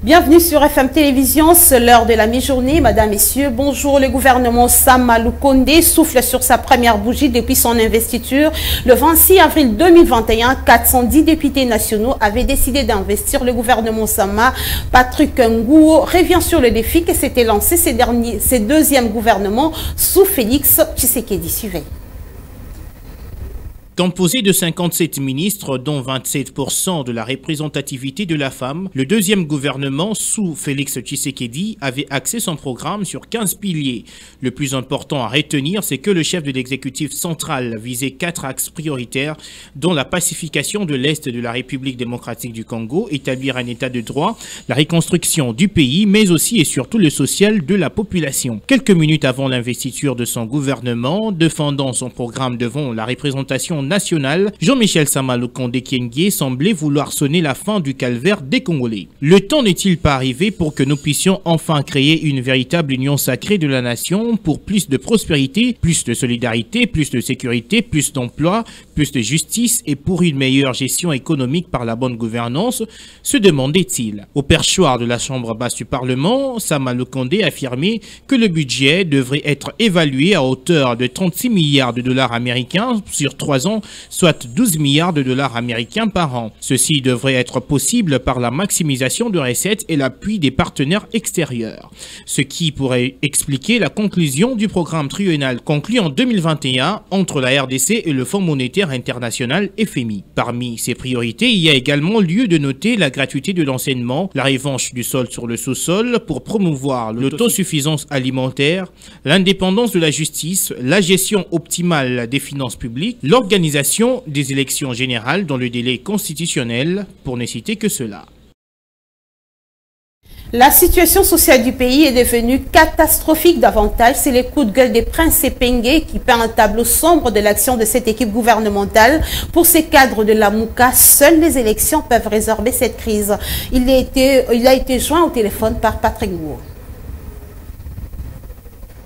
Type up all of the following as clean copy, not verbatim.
Bienvenue sur FM Télévision, c'est l'heure de la mi-journée. Madame, Messieurs, bonjour. Le gouvernement Sama Lukonde souffle sur sa première bougie depuis son investiture. Le 26 avril 2021, 410 députés nationaux avaient décidé d'investir le gouvernement Sama. Patrick Ngouo revient sur le défi que s'était lancé ces deuxièmes gouvernements sous Félix Tshisekedi. Suivez. Composé de 57 ministres, dont 27% de la représentativité de la femme, le deuxième gouvernement sous Félix Tshisekedi avait axé son programme sur 15 piliers. Le plus important à retenir, c'est que le chef de l'exécutif central visait 4 axes prioritaires, dont la pacification de l'Est de la République démocratique du Congo, établir un état de droit, la reconstruction du pays, mais aussi et surtout le social de la population. Quelques minutes avant l'investiture de son gouvernement, défendant son programme devant la représentation nationale, Jean-Michel Sama Lukonde Kyenge semblait vouloir sonner la fin du calvaire des Congolais. Le temps n'est-il pas arrivé pour que nous puissions enfin créer une véritable union sacrée de la nation pour plus de prospérité, plus de solidarité, plus de sécurité, plus d'emploi, plus de justice et pour une meilleure gestion économique par la bonne gouvernance, se demandait-il. Au perchoir de la Chambre basse du Parlement, Sama Lukonde affirmait que le budget devrait être évalué à hauteur de 36 milliards de dollars américains sur 3 ans, soit 12 milliards de dollars américains par an. Ceci devrait être possible par la maximisation de recettes et l'appui des partenaires extérieurs. Ce qui pourrait expliquer la conclusion du programme triennal conclu en 2021 entre la RDC et le Fonds monétaire international FMI. Parmi ces priorités, il y a également lieu de noter la gratuité de l'enseignement, la revanche du sol sur le sous-sol pour promouvoir l'autosuffisance alimentaire, l'indépendance de la justice, la gestion optimale des finances publiques, l'organisation des élections générales dans le délai constitutionnel, pour ne citer que cela. La situation sociale du pays est devenue catastrophique davantage. C'est les coups de gueule des princes Epenge qui peint un tableau sombre de l'action de cette équipe gouvernementale. Pour ces cadres de la Mouka, seules les élections peuvent résorber cette crise. Il a été joint au téléphone par Patrick Ngouo.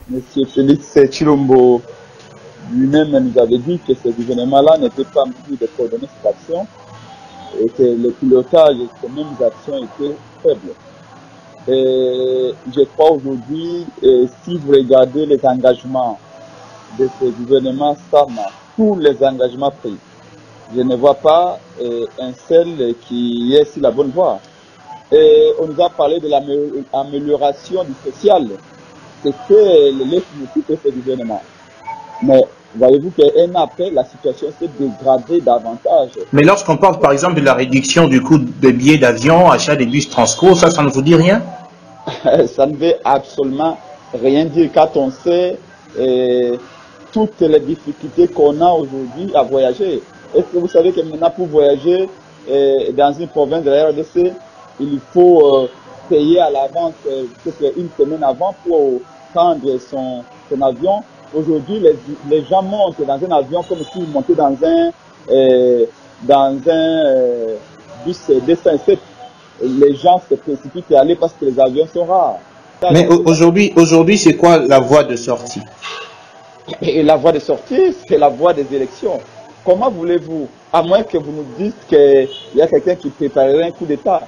Monsieur Félix Tshilombo lui-même nous avait dit que ce gouvernement-là n'était pas mis de coordonner cette action et que le pilotage de ces mêmes actions était faible. Et je crois aujourd'hui, si vous regardez les engagements de ce gouvernement Sama, tous les engagements pris, je ne vois pas un seul qui est sur la bonne voie. Et on nous a parlé de l'amélioration du social. C'est que les de ce gouvernement. Mais voyez-vous qu'un an après, la situation s'est dégradée davantage. Mais lorsqu'on parle par exemple de la réduction du coût des billets d'avion, achat des bus Transco, ça ne vous dit rien? Ça ne veut absolument rien dire quand on sait toutes les difficultés qu'on a aujourd'hui à voyager. Est-ce que vous savez que maintenant pour voyager dans une province de la RDC, il faut payer à l'avance, une semaine avant pour prendre son avion? Aujourd'hui, les gens montent dans un avion comme s'ils montaient dans un bus 207. Les gens se précipitent à aller parce que les avions sont rares. Mais aujourd'hui, c'est quoi la voie de sortie? Et la voie de sortie, c'est la voie des élections. Comment voulez-vous, à moins que vous nous dites qu'il y a quelqu'un qui préparerait un coup d'État.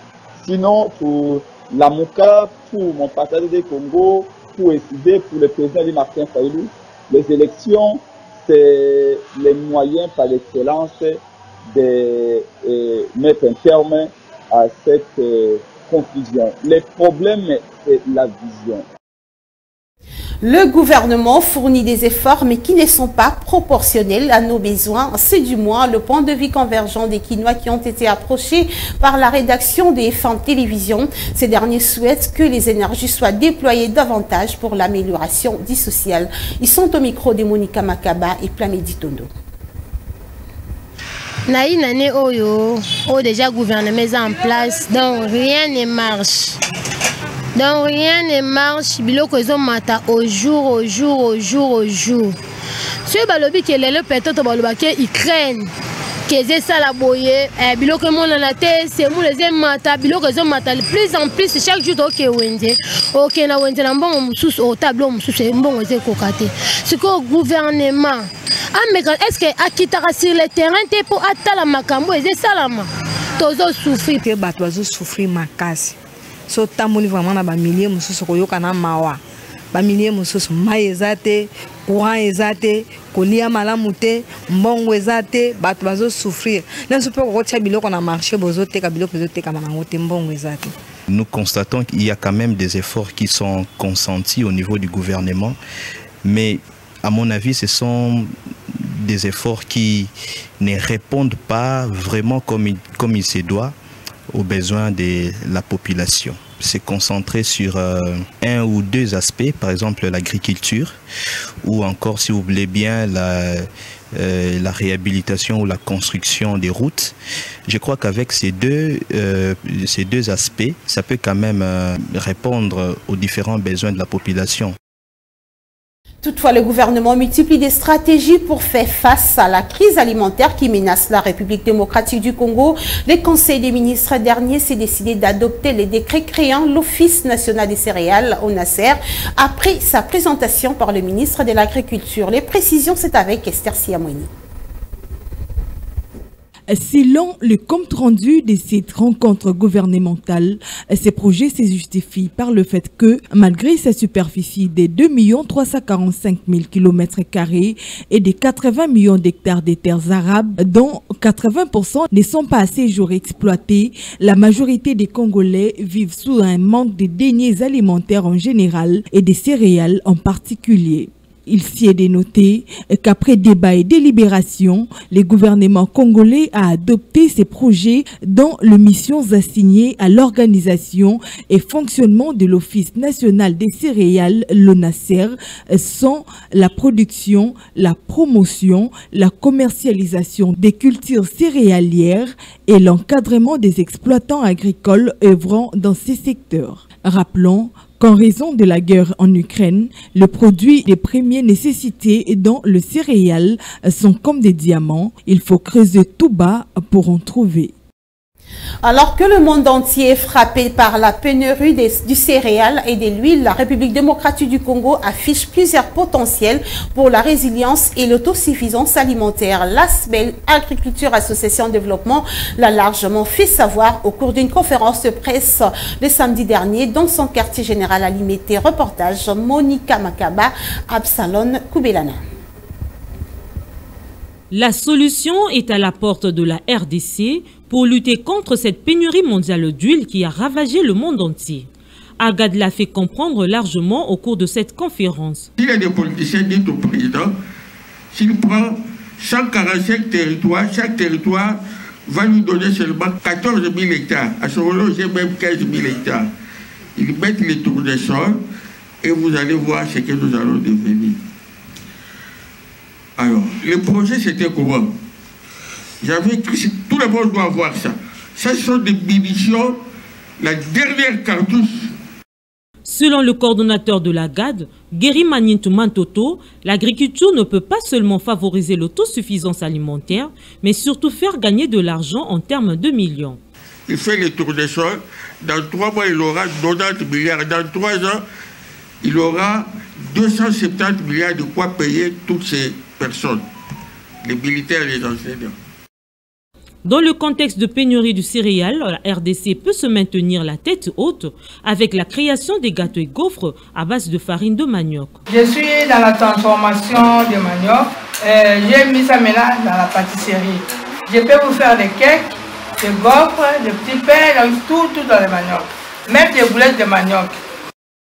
Sinon, pour la Mouka, pour mon parti des Congo, pour SID, pour le président Martin Fayulu, les élections, c'est les moyens par excellence de mettre un terme à cette confusion. Le problème, c'est la vision. Le gouvernement fournit des efforts, mais qui ne sont pas proportionnels à nos besoins. C'est du moins le point de vue convergent des Kinois qui ont été approchés par la rédaction de FM Télévision. Ces derniers souhaitent que les énergies soient déployées davantage pour l'amélioration du social. Ils sont au micro de Monica Makaba et Plamedi Tondo. Naïnane Oyo, déjà gouvernement en place, donc rien ne marche. Donc rien ne marche, biloko ezomata au jour. Si balobi que lelo peut-être baloba que Ukraine que c'est ça la boye, biloko monana te, c'est mou les mata, biloko ezomata de plus en plus chaque jour OK wende. OK na wende na mbongo mususu au tableau mususu mbongo ezekokate. Ce que gouvernement est-ce que akitaka sur le terrain te pour atala makambo ezesalama. Tozo souffrir que bato bazo souffrir makasi. so tamoli vraiment na ba milliers mususu koyoka na mawa ba milliers mususu mai ezate courant ezate kolia malamu te mbongo ezate bato bazo souffrir nanso pe ko tia biloko na marché bozo te ka biloko bozo te ka mango te mbongo ezate. Nous constatons qu'il y a quand même des efforts qui sont consentis au niveau du gouvernement, mais à mon avis, ce sont des efforts qui ne répondent pas vraiment comme il se doit aux besoins de la population. C'est concentré sur un ou deux aspects, par exemple l'agriculture, ou encore, si vous voulez bien, la réhabilitation ou la construction des routes. Je crois qu'avec ces deux aspects, ça peut quand même répondre aux différents besoins de la population. Toutefois, le gouvernement multiplie des stratégies pour faire face à la crise alimentaire qui menace la République démocratique du Congo. Le Conseil des ministres dernier s'est décidé d'adopter les décrets créant l'Office national des céréales, ONACER, après sa présentation par le ministre de l'Agriculture. Les précisions, c'est avec Esther Siamouni. Selon le compte rendu de cette rencontre gouvernementale, ces projets se justifient par le fait que, malgré sa superficie de 2 345 000 km² et de 80 millions d'hectares de terres arables, dont 80% ne sont pas à ce jour exploités, la majorité des Congolais vivent sous un manque de denrées alimentaires en général et de céréales en particulier. Il s'y est dénoté qu'après débat et délibération, le gouvernement congolais a adopté ces projets dont les missions assignées à l'organisation et fonctionnement de l'Office national des céréales, l'ONACER, sont la production, la promotion, la commercialisation des cultures céréalières et l'encadrement des exploitants agricoles œuvrant dans ces secteurs. Rappelons qu'en raison de la guerre en Ukraine, les produits de première nécessité dont le céréal sont comme des diamants. Il faut creuser tout bas pour en trouver. Alors que le monde entier est frappé par la pénurie du céréal et de l'huile, la République démocratique du Congo affiche plusieurs potentiels pour la résilience et l'autosuffisance alimentaire. L'ASBEL Agriculture Association Développement l'a largement fait savoir au cours d'une conférence de presse le samedi dernier dans son quartier général à Limité. Reportage Monica Makaba, Absalon Koubelana. La solution est à la porte de la RDC pour lutter contre cette pénurie mondiale d'huile qui a ravagé le monde entier. Agad l'a fait comprendre largement au cours de cette conférence. Il y a des politiciens disent au président, s'il prend 145 territoires, chaque territoire va lui donner seulement 14 000 hectares. À ce moment-là, j'ai même 15 000 hectares. Ils mettent les tournesols et vous allez voir ce que nous allons devenir. Alors, le projet, c'était comment? J'avais écrit, tout le monde doit voir ça. Ça, ce sont des munitions, la dernière cartouche. Selon le coordonnateur de la GAD, Guéry Manintou Mantoto, l'agriculture ne peut pas seulement favoriser l'autosuffisance alimentaire, mais surtout faire gagner de l'argent en termes de millions. Il fait les tournesols. Dans 3 mois, il aura 90 milliards. Dans 3 ans, il aura 270 milliards de quoi payer toutes ces personnes, les militaires et les enseignants. Dans le contexte de pénurie du céréal, la RDC peut se maintenir la tête haute avec la création des gâteaux et gaufres à base de farine de manioc. Je suis dans la transformation de manioc. J'ai mis ça maintenant dans la pâtisserie. Je peux vous faire des cakes, des gaufres, des petits pains, tout dans le manioc. Même des boulettes de manioc.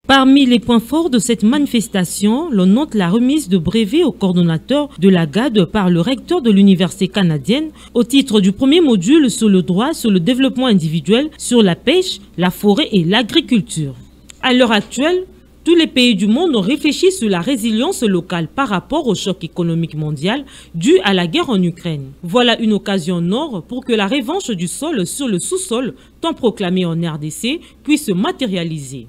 Parmi les points forts de cette manifestation, l'on note la remise de brevets au coordonnateur de la GAD par le recteur de l'université canadienne au titre du premier module sur le droit sur le développement individuel sur la pêche, la forêt et l'agriculture. À l'heure actuelle, tous les pays du monde ont réfléchi sur la résilience locale par rapport au choc économique mondial dû à la guerre en Ukraine. Voilà une occasion en or pour que la revanche du sol sur le sous-sol, tant proclamée en RDC, puisse se matérialiser.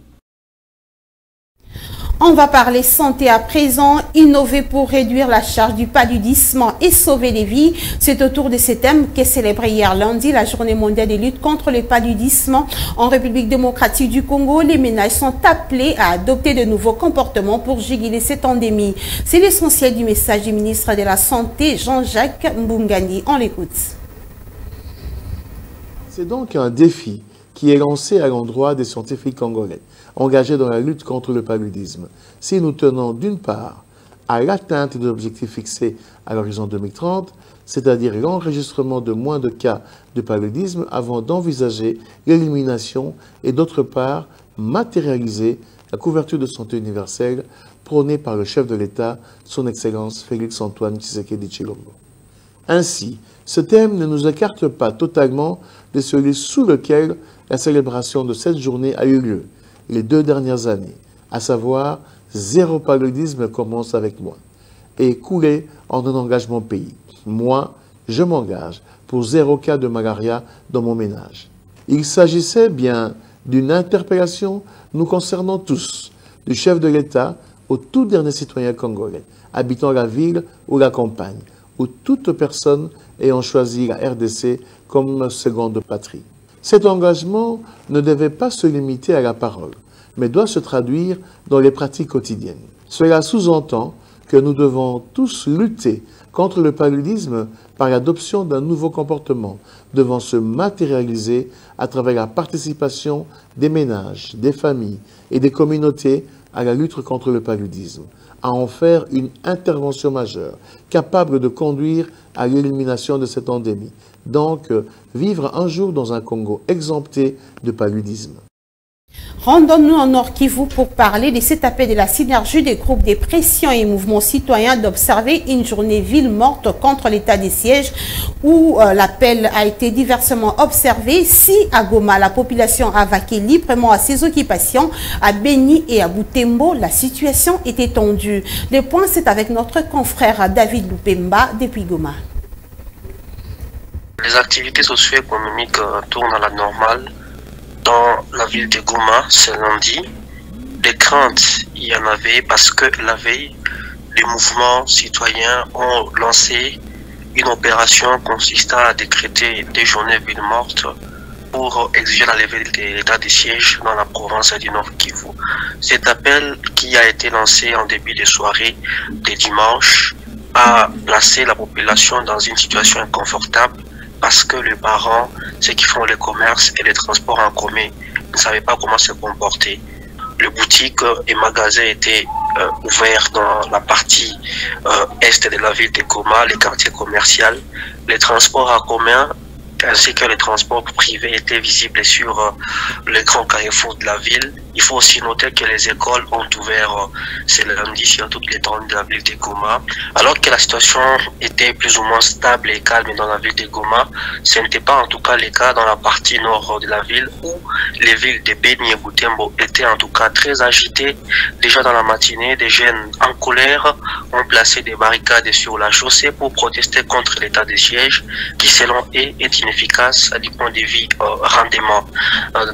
On va parler santé à présent, innover pour réduire la charge du paludisme et sauver des vies. C'est autour de ce thème qu'est célébrée hier lundi la journée mondiale de lutte contre le paludisme. En République démocratique du Congo, les ménages sont appelés à adopter de nouveaux comportements pour juguler cette endémie. C'est l'essentiel du message du ministre de la Santé, Jean-Jacques Mbungani. On l'écoute. C'est donc un défi qui est lancé à l'endroit des scientifiques congolais engagés dans la lutte contre le paludisme. Si nous tenons d'une part à l'atteinte de l'objectif fixé à l'horizon 2030, c'est-à-dire l'enregistrement de moins de cas de paludisme avant d'envisager l'élimination et d'autre part matérialiser la couverture de santé universelle prônée par le chef de l'État, son Excellence Félix-Antoine Tshisekedi Tshilombo. Ainsi, ce thème ne nous écarte pas totalement de celui sous lequel la célébration de cette journée a eu lieu les 2 dernières années, à savoir zéro paludisme commence avec moi, et coulé en un engagement pays. Moi, je m'engage pour 0 cas de malaria dans mon ménage. Il s'agissait bien d'une interpellation nous concernant tous, du chef de l'État au tout dernier citoyen congolais, habitant la ville ou la campagne, ou toute personne ayant choisi la RDC comme seconde patrie. Cet engagement ne devait pas se limiter à la parole, mais doit se traduire dans les pratiques quotidiennes. Cela sous-entend que nous devons tous lutter contre le paludisme par l'adoption d'un nouveau comportement devant se matérialiser à travers la participation des ménages, des familles et des communautés à la lutte contre le paludisme, à en faire une intervention majeure, capable de conduire à l'élimination de cette endémie. Donc, vivre un jour dans un Congo exempté de paludisme. Rendons-nous en Nord Kivu pour parler de cet appel de la synergie des groupes de pression et mouvements citoyens d'observer une journée ville morte contre l'état de siège où l'appel a été diversement observé. Si à Goma, la population a vaqué librement à ses occupations, à Beni et à Butembo, la situation était tendue. Le point, c'est avec notre confrère David Lupemba depuis Goma. Les activités socio-économiques tournent à la normale. Dans la ville de Goma, ce lundi, des craintes, il y en avait parce que la veille, les mouvements citoyens ont lancé une opération consistant à décréter des journées villes mortes pour exiger la levée de l'état de siège dans la province du Nord Kivu. Cet appel qui a été lancé en début de soirée de dimanche a placé la population dans une situation inconfortable parce que les parents, ceux qui font les commerces et les transports en commun, ne savaient pas comment se comporter. Les boutiques et magasins étaient ouverts dans la partie est de la ville de Goma, les quartiers commerciaux. Les transports en commun ainsi que les transports privés étaient visibles sur les grands carrefours de la ville. Il faut aussi noter que les écoles ont ouvert ce lundi sur toute l'étendue de la ville de Goma. Alors que la situation était plus ou moins stable et calme dans la ville de Goma, ce n'était pas en tout cas le cas dans la partie nord de la ville où les villes de Beni et Butembo étaient en tout cas très agitées. Déjà dans la matinée, des jeunes en colère ont placé des barricades sur la chaussée pour protester contre l'état de siège qui selon eux est inefficace du point de vue rendement.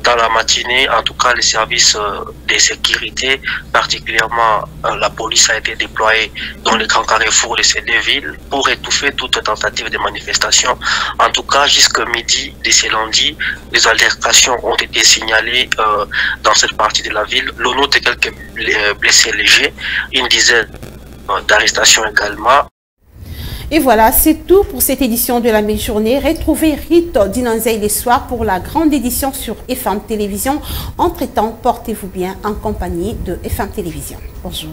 Dans la matinée, en tout cas, les services de sécurité, particulièrement la police a été déployée dans les grands carrefours de ces 2 villes pour étouffer toute tentative de manifestation. En tout cas, jusqu'à midi de ce lundi, les altercations ont été signalées dans cette partie de la ville. L'on note quelques blessés légers, une dizaine d'arrestations également. Et voilà, c'est tout pour cette édition de la mi-journée. Retrouvez Rito Dinanzei les soirs pour la grande édition sur FM Télévision. Entre-temps, portez-vous bien en compagnie de FM Télévision. Bonjour.